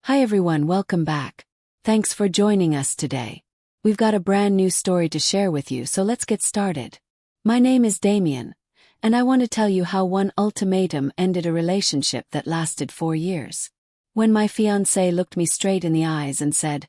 Hi everyone, welcome back. Thanks for joining us today. We've got a brand new story to share with you, so let's get started. My name is Damien, and I want to tell you how one ultimatum ended a relationship that lasted 4 years. When my fiancée looked me straight in the eyes and said,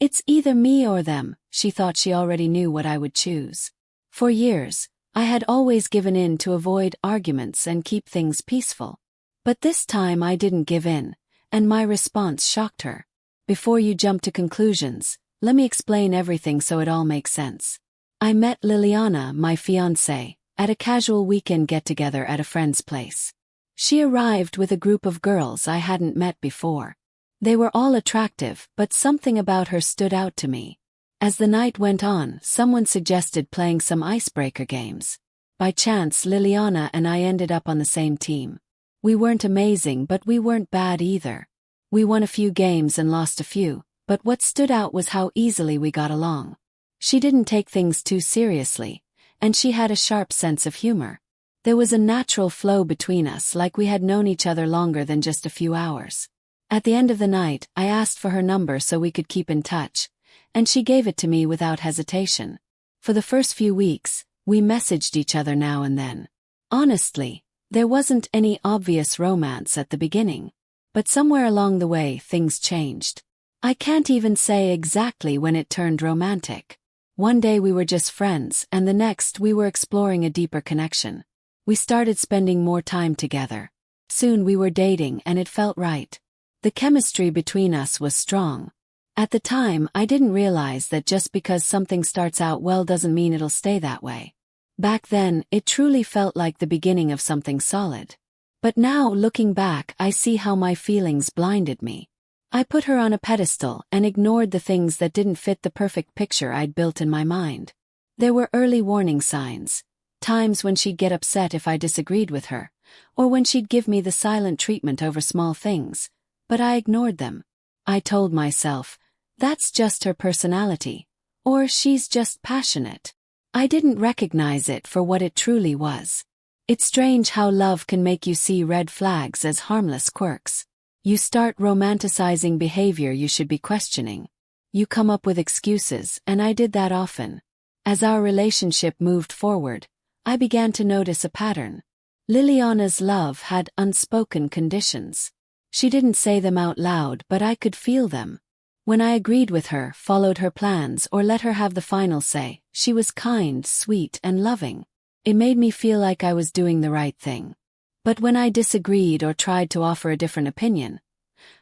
"It's either me or them," she thought she already knew what I would choose. For years, I had always given in to avoid arguments and keep things peaceful. But this time I didn't give in, and my response shocked her. Before you jump to conclusions, let me explain everything so it all makes sense. I met Liliana, my fiancée, at a casual weekend get-together at a friend's place. She arrived with a group of girls I hadn't met before. They were all attractive, but something about her stood out to me. As the night went on, someone suggested playing some icebreaker games. By chance, Liliana and I ended up on the same team. We weren't amazing, but we weren't bad either. We won a few games and lost a few, but what stood out was how easily we got along. She didn't take things too seriously, and she had a sharp sense of humor. There was a natural flow between us, like we had known each other longer than just a few hours. At the end of the night, I asked for her number so we could keep in touch, and she gave it to me without hesitation. For the first few weeks, we messaged each other now and then. Honestly, there wasn't any obvious romance at the beginning, but somewhere along the way things changed. I can't even say exactly when it turned romantic. One day we were just friends, and the next we were exploring a deeper connection. We started spending more time together. Soon we were dating, and it felt right. The chemistry between us was strong. At the time, I didn't realize that just because something starts out well doesn't mean it'll stay that way. Back then, it truly felt like the beginning of something solid. But now, looking back, I see how my feelings blinded me. I put her on a pedestal and ignored the things that didn't fit the perfect picture I'd built in my mind. There were early warning signs, times when she'd get upset if I disagreed with her, or when she'd give me the silent treatment over small things, but I ignored them. I told myself, that's just her personality, or she's just passionate. I didn't recognize it for what it truly was. It's strange how love can make you see red flags as harmless quirks. You start romanticizing behavior you should be questioning. You come up with excuses, and I did that often. As our relationship moved forward, I began to notice a pattern. Liliana's love had unspoken conditions. She didn't say them out loud, but I could feel them. When I agreed with her, followed her plans, or let her have the final say, she was kind, sweet, and loving. It made me feel like I was doing the right thing. But when I disagreed or tried to offer a different opinion,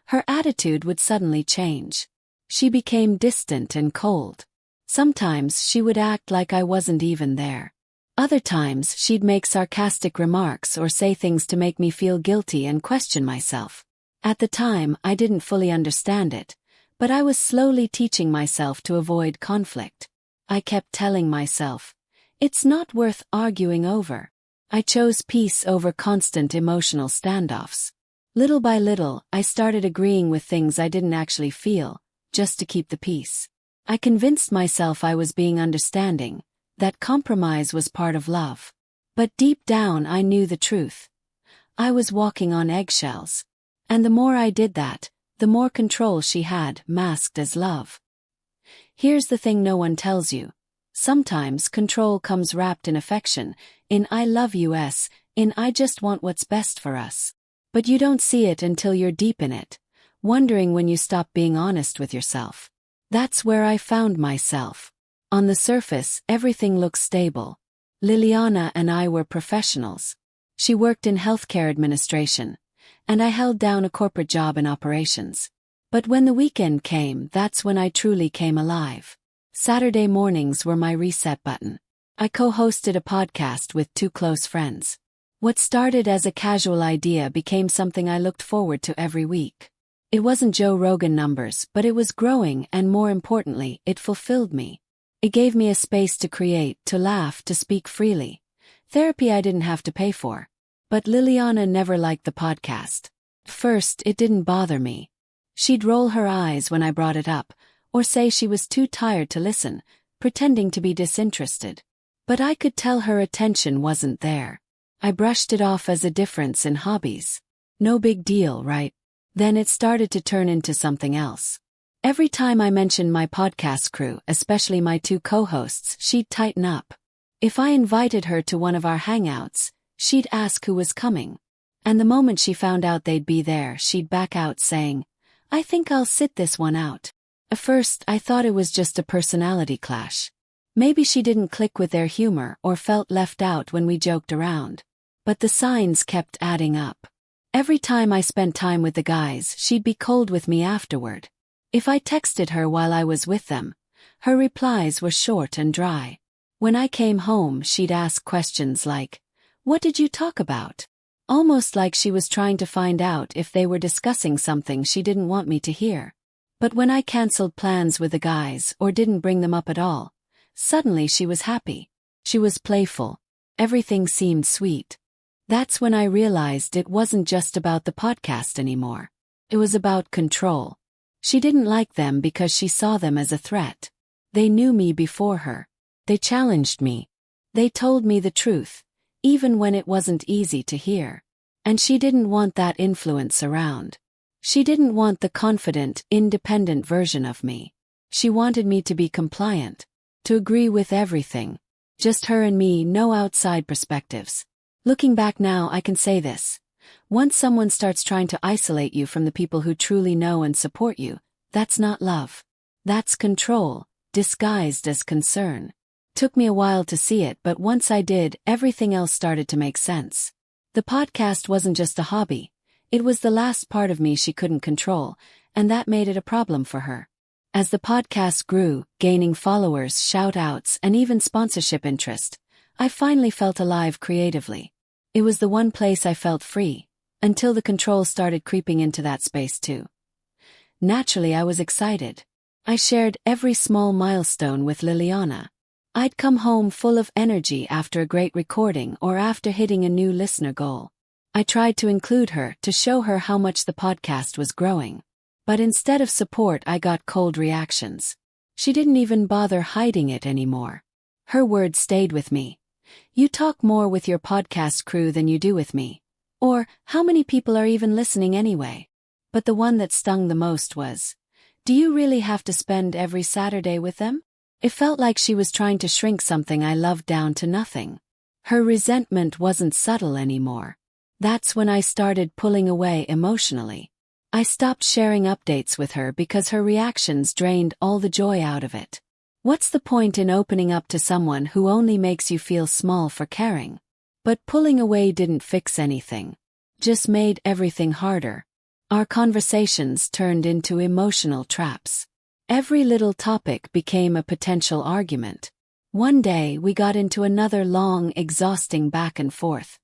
her attitude would suddenly change. She became distant and cold. Sometimes she would act like I wasn't even there. Other times she'd make sarcastic remarks or say things to make me feel guilty and question myself. At the time, I didn't fully understand it, but I was slowly teaching myself to avoid conflict. I kept telling myself, it's not worth arguing over. I chose peace over constant emotional standoffs. Little by little, I started agreeing with things I didn't actually feel, just to keep the peace. I convinced myself I was being understanding, that compromise was part of love. But deep down I knew the truth. I was walking on eggshells. And the more I did that, the more control she had, masked as love. Here's the thing no one tells you. Sometimes control comes wrapped in affection, in I love you-s, in I just want what's best for us. But you don't see it until you're deep in it, wondering when you stop being honest with yourself. That's where I found myself. On the surface, everything looked stable. Liliana and I were professionals. She worked in healthcare administration, and I held down a corporate job in operations. But when the weekend came, that's when I truly came alive. Saturday mornings were my reset button. I co-hosted a podcast with 2 close friends. What started as a casual idea became something I looked forward to every week. It wasn't Joe Rogan numbers, but it was growing, and more importantly, it fulfilled me. It gave me a space to create, to laugh, to speak freely. Therapy I didn't have to pay for. But Liliana never liked the podcast. First, it didn't bother me. She'd roll her eyes when I brought it up, or say she was too tired to listen, pretending to be disinterested. But I could tell her attention wasn't there. I brushed it off as a difference in hobbies. No big deal, right? Then it started to turn into something else. Every time I mentioned my podcast crew, especially my two co-hosts, she'd tighten up. If I invited her to one of our hangouts, she'd ask who was coming. And the moment she found out they'd be there, she'd back out saying, "I think I'll sit this one out." At first, I thought it was just a personality clash. Maybe she didn't click with their humor or felt left out when we joked around. But the signs kept adding up. Every time I spent time with the guys, she'd be cold with me afterward. If I texted her while I was with them, her replies were short and dry. When I came home, she'd ask questions like, "What did you talk about?" Almost like she was trying to find out if they were discussing something she didn't want me to hear. But when I canceled plans with the guys or didn't bring them up at all, suddenly she was happy. She was playful. Everything seemed sweet. That's when I realized it wasn't just about the podcast anymore. It was about control. She didn't like them because she saw them as a threat. They knew me before her. They challenged me. They told me the truth, even when it wasn't easy to hear. And she didn't want that influence around. She didn't want the confident, independent version of me. She wanted me to be compliant, to agree with everything. Just her and me, no outside perspectives. Looking back now, I can say this. Once someone starts trying to isolate you from the people who truly know and support you, that's not love. That's control, disguised as concern. Took me a while to see it, but once I did, everything else started to make sense. The podcast wasn't just a hobby. It was the last part of me she couldn't control, and that made it a problem for her. As the podcast grew, gaining followers, shout-outs, and even sponsorship interest, I finally felt alive creatively. It was the one place I felt free, until the control started creeping into that space too. Naturally, I was excited. I shared every small milestone with Liliana. I'd come home full of energy after a great recording or after hitting a new listener goal. I tried to include her to show her how much the podcast was growing. But instead of support, I got cold reactions. She didn't even bother hiding it anymore. Her words stayed with me. "You talk more with your podcast crew than you do with me." Or, "How many people are even listening anyway?" But the one that stung the most was, "Do you really have to spend every Saturday with them?" It felt like she was trying to shrink something I loved down to nothing. Her resentment wasn't subtle anymore. That's when I started pulling away emotionally. I stopped sharing updates with her because her reactions drained all the joy out of it. What's the point in opening up to someone who only makes you feel small for caring? But pulling away didn't fix anything. Just made everything harder. Our conversations turned into emotional traps. Every little topic became a potential argument. One day we got into another long, exhausting back and forth.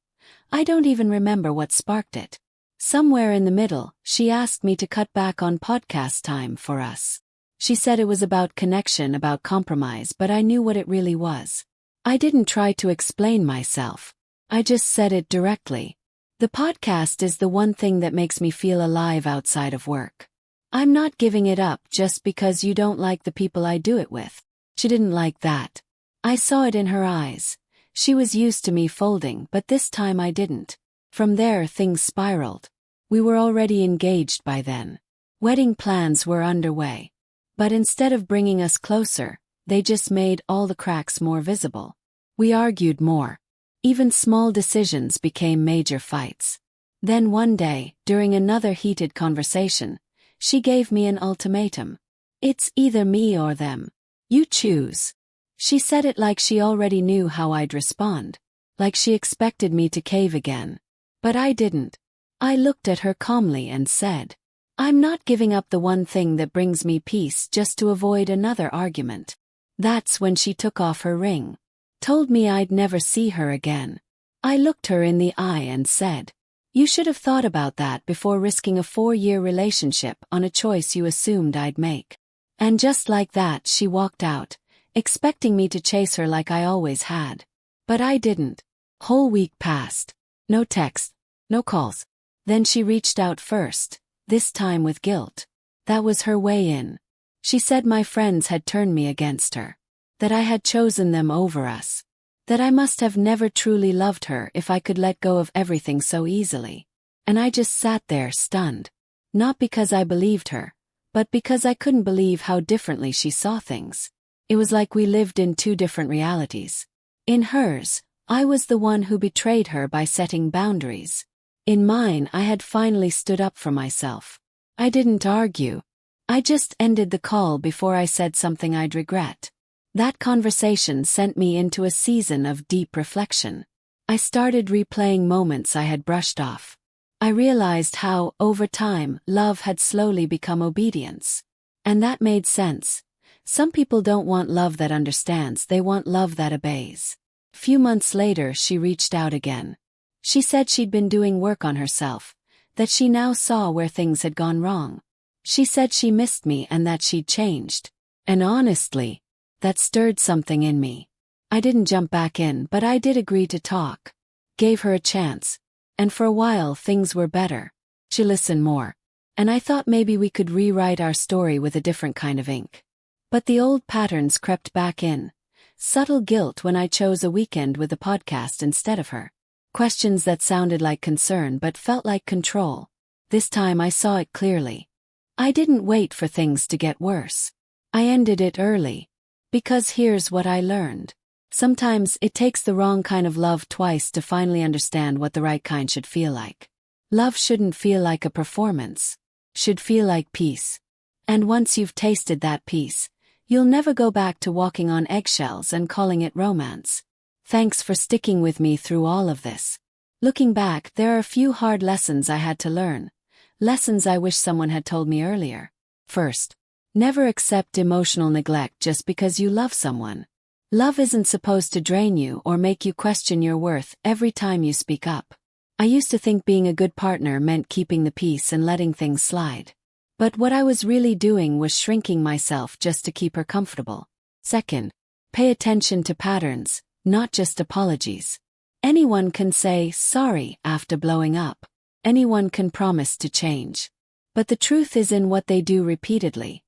I don't even remember what sparked it. Somewhere in the middle, she asked me to cut back on podcast time for us. She said it was about connection, about compromise, but I knew what it really was. I didn't try to explain myself. I just said it directly. The podcast is the one thing that makes me feel alive outside of work. I'm not giving it up just because you don't like the people I do it with. She didn't like that. I saw it in her eyes. She was used to me folding, but this time I didn't. From there, things spiraled. We were already engaged by then. Wedding plans were underway. But instead of bringing us closer, they just made all the cracks more visible. We argued more. Even small decisions became major fights. Then one day, during another heated conversation, she gave me an ultimatum. "It's either me or them. You choose." She said it like she already knew how I'd respond, like she expected me to cave again. But I didn't. I looked at her calmly and said, "I'm not giving up the one thing that brings me peace just to avoid another argument." That's when she took off her ring. Told me I'd never see her again. I looked her in the eye and said, "You should have thought about that before risking a 4-year relationship on a choice you assumed I'd make." And just like that she walked out, expecting me to chase her like I always had. But I didn't. Whole week passed. No text, no calls. Then she reached out first, this time with guilt. That was her way in. She said my friends had turned me against her. That I had chosen them over us. That I must have never truly loved her if I could let go of everything so easily. And I just sat there stunned. Not because I believed her, but because I couldn't believe how differently she saw things. It was like we lived in two different realities. In hers, I was the one who betrayed her by setting boundaries. In mine, I had finally stood up for myself. I didn't argue. I just ended the call before I said something I'd regret. That conversation sent me into a season of deep reflection. I started replaying moments I had brushed off. I realized how, over time, love had slowly become obedience. And that made sense. Some people don't want love that understands, they want love that obeys. Few months later, she reached out again. She said she'd been doing work on herself, that she now saw where things had gone wrong. She said she missed me and that she'd changed. And honestly, that stirred something in me. I didn't jump back in, but I did agree to talk. Gave her a chance. And for a while things were better. She listened more. And I thought maybe we could rewrite our story with a different kind of ink. But the old patterns crept back in. Subtle guilt when I chose a weekend with a podcast instead of her. Questions that sounded like concern but felt like control. This time I saw it clearly. I didn't wait for things to get worse. I ended it early. Because here's what I learned. Sometimes it takes the wrong kind of love twice to finally understand what the right kind should feel like. Love shouldn't feel like a performance. Should feel like peace. And once you've tasted that peace, you'll never go back to walking on eggshells and calling it romance. Thanks for sticking with me through all of this. Looking back, there are a few hard lessons I had to learn. Lessons I wish someone had told me earlier. First, never accept emotional neglect just because you love someone. Love isn't supposed to drain you or make you question your worth every time you speak up. I used to think being a good partner meant keeping the peace and letting things slide. But what I was really doing was shrinking myself just to keep her comfortable. Second, pay attention to patterns, not just apologies. Anyone can say sorry after blowing up. Anyone can promise to change. But the truth is in what they do repeatedly,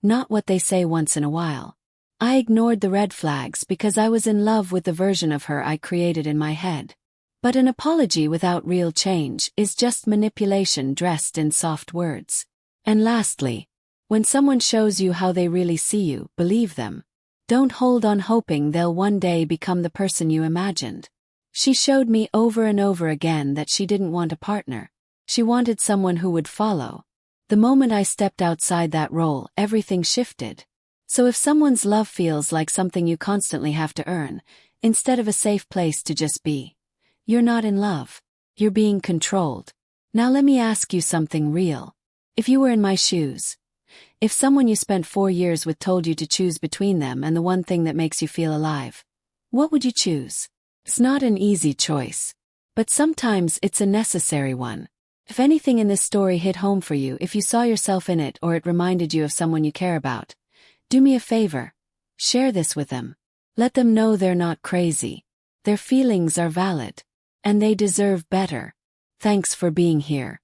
not what they say once in a while. I ignored the red flags because I was in love with the version of her I created in my head. But an apology without real change is just manipulation dressed in soft words. And lastly, when someone shows you how they really see you, believe them. Don't hold on hoping they'll one day become the person you imagined. She showed me over and over again that she didn't want a partner. She wanted someone who would follow. The moment I stepped outside that role, everything shifted. So if someone's love feels like something you constantly have to earn, instead of a safe place to just be, you're not in love. You're being controlled. Now let me ask you something real. If you were in my shoes, if someone you spent 4 years with told you to choose between them and the one thing that makes you feel alive, what would you choose? It's not an easy choice, but sometimes it's a necessary one. If anything in this story hit home for you, if you saw yourself in it or it reminded you of someone you care about, do me a favor. Share this with them. Let them know they're not crazy. Their feelings are valid. And they deserve better. Thanks for being here.